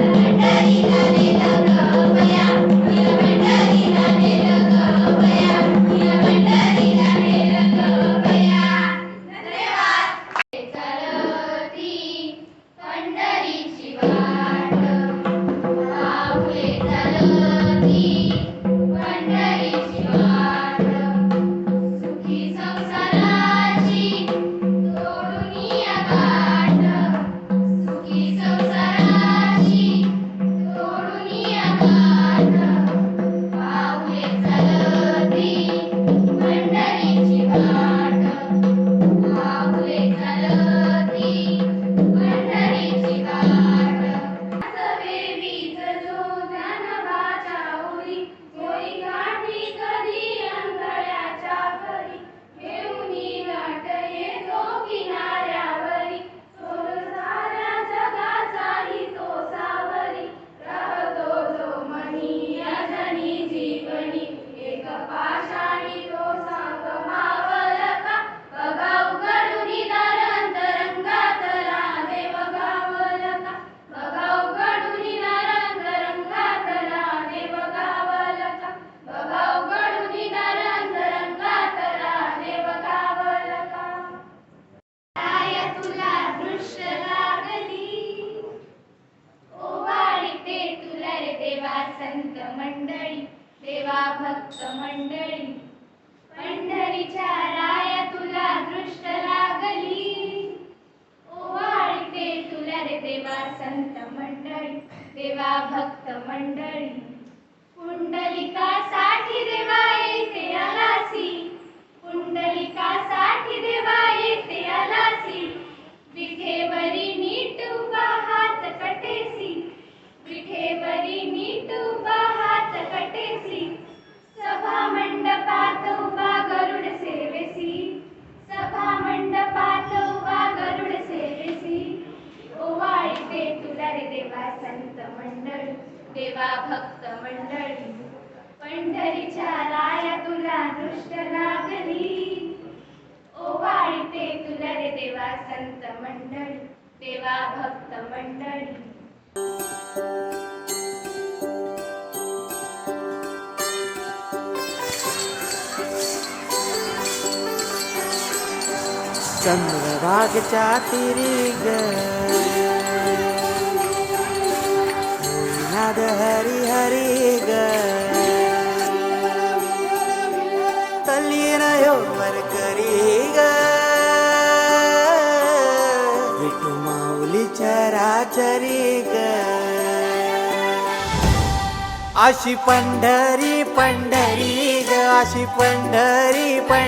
पंढरी भक्त मंडळी, पंढरीच्या राया तुला दृष्ट लागली, ओवाळते तुला रे देवा संत मंडळी, देवा भक्त मंडळी. पुंडलिकासाठी देवा येथे आलासी, पुंडलिकासाठी देवा येथे आलासी, विठेवरी नीट उभा हात कटेसी, विठेवरी नीट उभा हात कटेसी, सभा मंडपात उभा गरुड सेवेसी, सभा मंडपात उभा गरुड सेवेसी, ओवाळते तुला रे देवा संत मंडळी, देवा भक्त मंडळी. पंढरीच्या राया तुला दृष्ट लागली, ओवाळते तुला रे देवा संत मंडळी, देवा भक्त मंडळी. चंद्रभागच्या तिरी ग नाद हरी हरी ग तल्लीन वर करी ग विठू माऊली चराचरी ग अशी पंढरी पंढरी ग अशी पंढरी